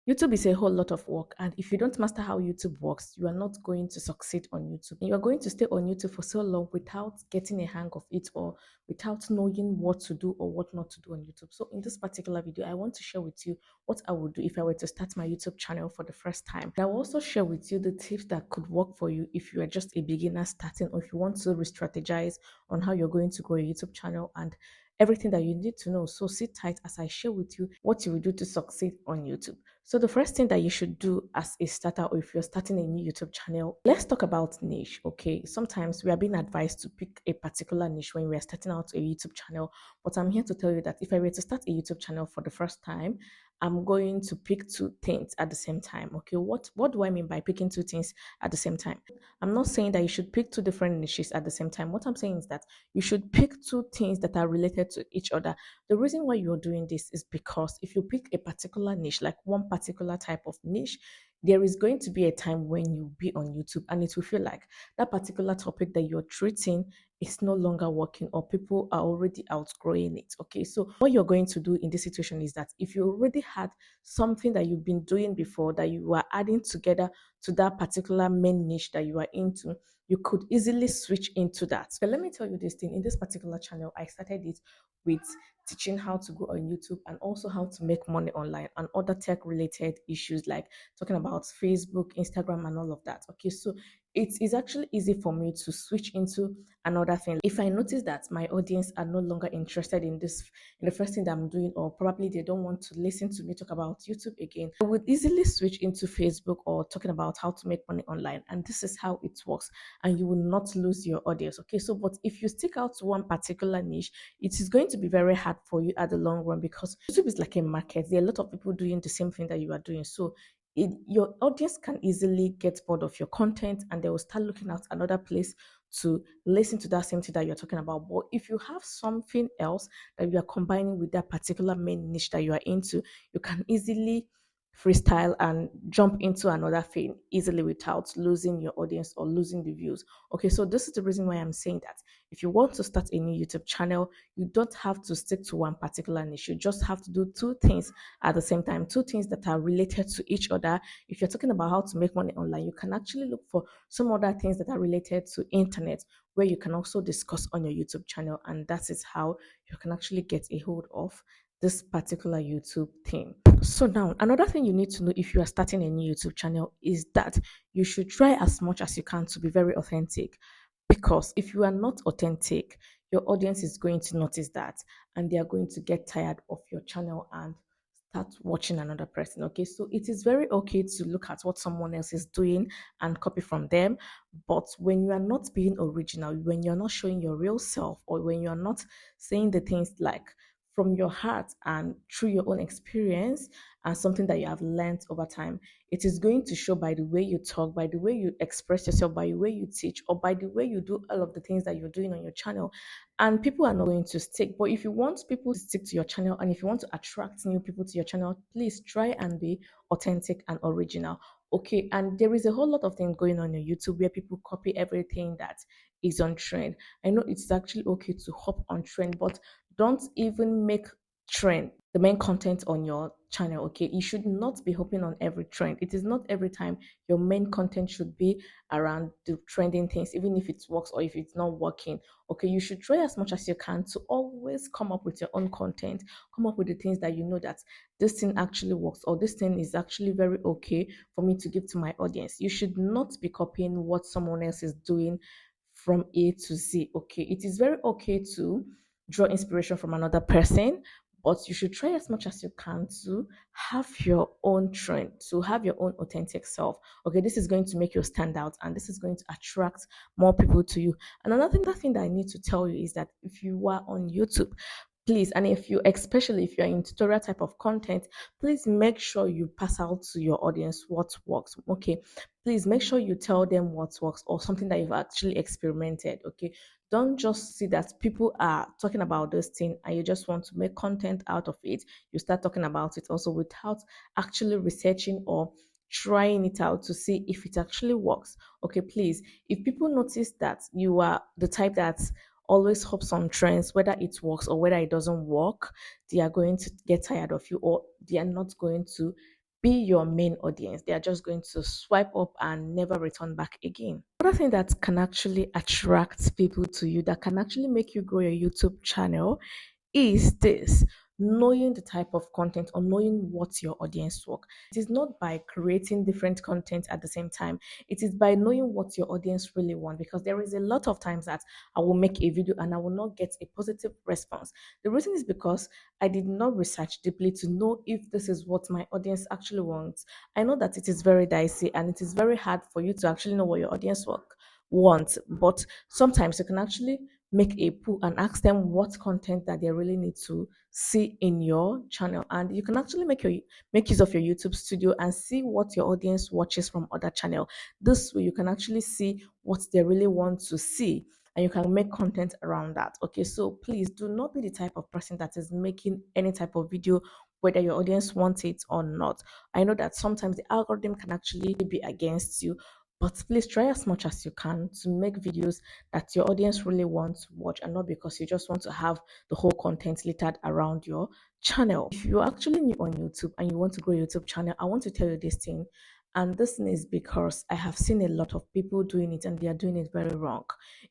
YouTube is a whole lot of work, and if you don't master how YouTube works, you are not going to succeed on YouTube. You are going to stay on YouTube for so long without getting a hang of it or without knowing what to do or what not to do on YouTube. So, in this particular video, I want to share with you what I would do if I were to start my YouTube channel for the first time. I will also share with you the tips that could work for you if you are just a beginner starting or if you want to re strategize on how you're going to grow a YouTube channel and everything that you need to know. So sit tight as I share with you what you will do to succeed on YouTube. So the first thing that you should do as a starter or if you're starting a new YouTube channel, let's talk about niche, okay? Sometimes we are being advised to pick a particular niche when we are starting out a YouTube channel, but I'm here to tell you that if I were to start a YouTube channel for the first time, I'm going to pick two things at the same time. Okay, what do I mean by picking two things at the same time? I'm not saying that you should pick two different niches at the same time. What I'm saying is that you should pick two things that are related to each other. The reason why you're doing this is because if you pick a particular niche, like one particular type of niche, there is going to be a time when you'll be on YouTube and it will feel like that particular topic that you're treating is no longer working or people are already outgrowing it. Okay, so what you're going to do in this situation is that if you already had something that you've been doing before that you are adding together to that particular main niche that you are into, you could easily switch into that. So let me tell you this thing. In this particular channel, I started it with teaching how to grow on YouTube and also how to make money online and other tech related issues like talking about Facebook, Instagram, and all of that. Okay, so it is actually easy for me to switch into another thing. If I notice that my audience are no longer interested in this, in the first thing that I'm doing, or probably they don't want to listen to me talk about YouTube again, I would easily switch into Facebook or talking about how to make money online. And this is how it works. And you will not lose your audience. Okay, so but if you stick out to one particular niche, it is going to be very hard for you at the long run because YouTube is like a market. There are a lot of people doing the same thing that you are doing. So your audience can easily get bored of your content and they will start looking at another place to listen to that same thing that you're talking about. But if you have something else that you are combining with that particular main niche that you are into, you can easily freestyle and jump into another thing easily without losing your audience or losing the views. Okay, so this is the reason why I'm saying that if you want to start a new YouTube channel, you don't have to stick to one particular niche. You just have to do two things at the same time, two things that are related to each other. If you're talking about how to make money online, you can actually look for some other things that are related to internet where you can also discuss on your YouTube channel, and that is how you can actually get a hold of this particular YouTube thing. So now another thing you need to know if you are starting a new YouTube channel is that you should try as much as you can to be very authentic, because if you are not authentic, your audience is going to notice that and they are going to get tired of your channel and start watching another person. Okay, so it is very okay to look at what someone else is doing and copy from them, but when you are not being original, when you're not showing your real self, or when you're not saying the things like from your heart and through your own experience and something that you have learned over time, it is going to show by the way you talk, by the way you express yourself, by the way you teach, or by the way you do all of the things that you're doing on your channel. And people are not going to stick. But if you want people to stick to your channel and if you want to attract new people to your channel, please try and be authentic and original. Okay, and there is a whole lot of things going on YouTube where people copy everything that is on trend. I know it's actually okay to hop on trend, but don't even make trend the main content on your channel. Okay, you should not be hopping on every trend. It is not every time your main content should be around the trending things, even if it works or if it's not working. Okay, you should try as much as you can to always come up with your own content, come up with the things that you know that this thing actually works or this thing is actually very okay for me to give to my audience. You should not be copying what someone else is doing from A to Z. Okay, it is very okay to draw inspiration from another person, but you should try as much as you can to have your own trend, to have your own authentic self. Okay, this is going to make you stand out and this is going to attract more people to you. And another thing that I need to tell you is that if you are on YouTube, please, and if you, especially if you're in tutorial type of content, please make sure you pass out to your audience what works. Okay, please make sure you tell them what works or something that you've actually experimented. Okay, don't just see that people are talking about this thing and you just want to make content out of it. You start talking about it also without actually researching or trying it out to see if it actually works. Okay, please, if people notice that you are the type that always hops on trends, whether it works or whether it doesn't work, they are going to get tired of you or they are not going to be your main audience. They are just going to swipe up and never return back again. Another thing that can actually attract people to you, that can actually make you grow your YouTube channel, is this: knowing the type of content or knowing what your audience work. It is not by creating different content at the same time. It is by knowing what your audience really want, because there is a lot of times that I will make a video and I will not get a positive response. The reason is because I did not research deeply to know if this is what my audience actually wants. I know that it is very dicey and it is very hard for you to actually know what your audience work wants, but sometimes you can actually make a poll and ask them what content that they really need to see in your channel, and you can actually make use of your YouTube studio and see what your audience watches from other channel. This way you can actually see what they really want to see, and you can make content around that. Okay, so please do not be the type of person that is making any type of video whether your audience wants it or not. I know that sometimes the algorithm can actually be against you, but please try as much as you can to make videos that your audience really wants to watch, and not because you just want to have the whole content littered around your channel. If you're actually new on YouTube and you want to grow your YouTube channel, I want to tell you this thing. And this thing is because I have seen a lot of people doing it and they are doing it very wrong.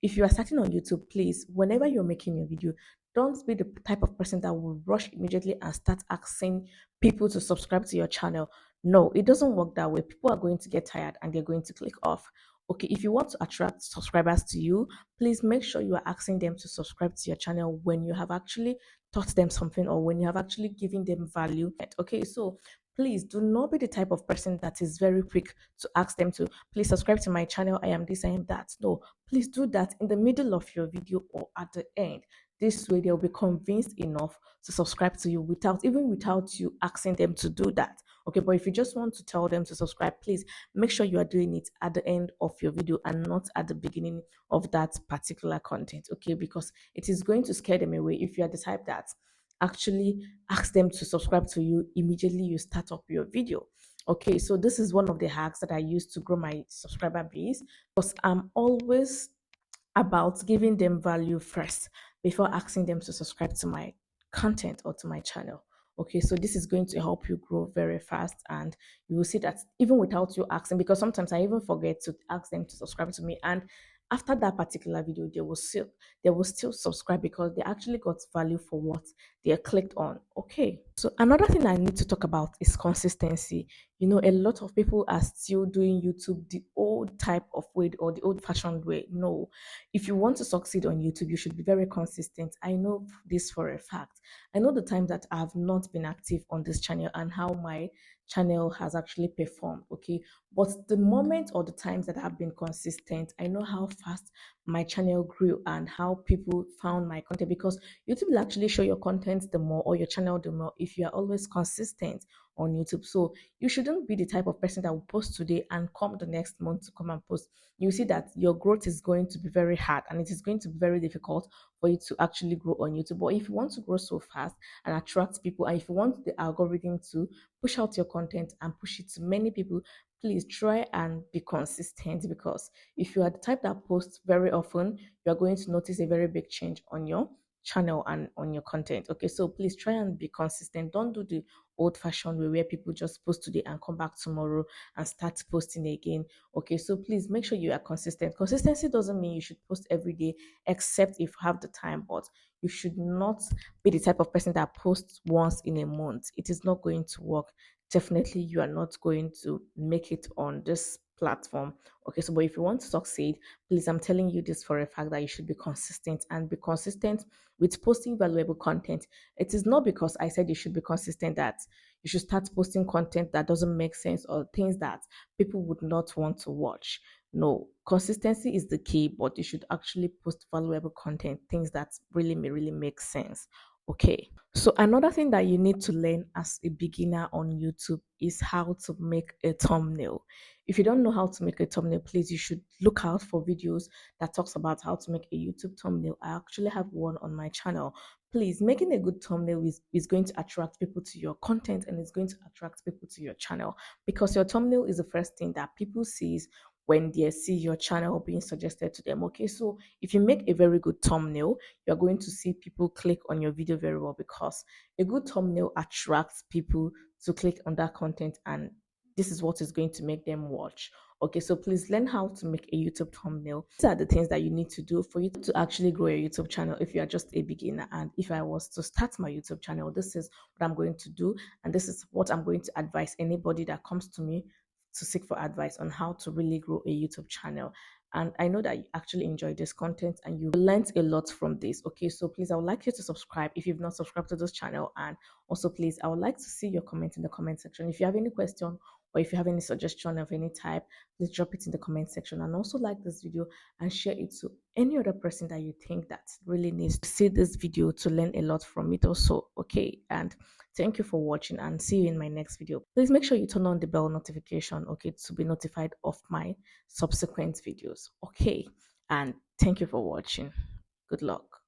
If you are starting on YouTube, please, whenever you're making your video, don't be the type of person that will rush immediately and start asking people to subscribe to your channel. No, it doesn't work that way. People are going to get tired and they're going to click off. Okay, if you want to attract subscribers to you, please make sure you are asking them to subscribe to your channel when you have actually taught them something or when you have actually given them value. Okay, so please do not be the type of person that is very quick to ask them to please subscribe to my channel. I am this, I am that. No, please do that in the middle of your video or at the end. This way they'll be convinced enough to subscribe to you without you asking them to do that. Okay, but if you just want to tell them to subscribe, please make sure you are doing it at the end of your video and not at the beginning of that particular content. Okay, because it is going to scare them away if you are the type that actually ask them to subscribe to you immediately you start up your video. Okay, so this is one of the hacks that I use to grow my subscriber base, because I'm always about giving them value first before asking them to subscribe to my content or to my channel. Okay, so this is going to help you grow very fast, and you will see that even without you asking, because sometimes I even forget to ask them to subscribe to me, and after that particular video, they will still subscribe because they actually got value for what they clicked on. Okay, so another thing I need to talk about is consistency. You know, a lot of people are still doing YouTube the old type of way or the old fashioned way. No, if you want to succeed on YouTube, you should be very consistent. I know this for a fact. I know the time that I have not been active on this channel and how my channel has actually performed. Okay, but the moment or the times that I've been consistent, I know how fast my channel grew and how people found my content, because YouTube will actually show your content the more, or your channel the more, if you are always consistent on YouTube. So you shouldn't be the type of person that will post today and come the next month to come and post. You see that your growth is going to be very hard and it is going to be very difficult for you to actually grow on YouTube. But if you want to grow so fast and attract people, and if you want the algorithm to push out your content and push it to many people, please try and be consistent, because if you are the type that posts very often, you are going to notice a very big change on your channel and on your content. Okay, so please try and be consistent. Don't do the old fashioned way where people just post today and come back tomorrow and start posting again. Okay, so please make sure you are consistent. Consistency doesn't mean you should post every day, except if you have the time, but you should not be the type of person that posts once in a month. It is not going to work. Definitely you are not going to make it on this platform. Okay, so but if you want to succeed, please, I'm telling you this for a fact, that you should be consistent, and be consistent with posting valuable content. It is not because I said you should be consistent that you should start posting content that doesn't make sense or things that people would not want to watch. No, consistency is the key, but you should actually post valuable content, things that really make sense. Okay, so another thing that you need to learn as a beginner on YouTube is how to make a thumbnail. If you don't know how to make a thumbnail, please, you should look out for videos that talks about how to make a YouTube thumbnail. I actually have one on my channel. Please, making a good thumbnail is going to attract people to your content, and it's going to attract people to your channel, because your thumbnail is the first thing that people sees when they see your channel being suggested to them. Okay, so if you make a very good thumbnail, you're going to see people click on your video very well, because a good thumbnail attracts people to click on that content, and this is what is going to make them watch. Okay, so please learn how to make a YouTube thumbnail. These are the things that you need to do for you to actually grow your YouTube channel if you are just a beginner. And if I was to start my YouTube channel, this is what I'm going to do, and this is what I'm going to advise anybody that comes to me to seek for advice on how to really grow a YouTube channel. And I know that you actually enjoyed this content and you learned a lot from this. Okay, so please, I would like you to subscribe if you've not subscribed to this channel. And also, please, I would like to see your comment in the comment section. If you have any question or if you have any suggestion of any type, please drop it in the comment section. And also like this video and share it to any other person that you think that really needs to see this video to learn a lot from it also. Okay, and thank you for watching, and see you in my next video. Please make sure you turn on the bell notification, okay, to be notified of my subsequent videos. Okay, and thank you for watching. Good luck.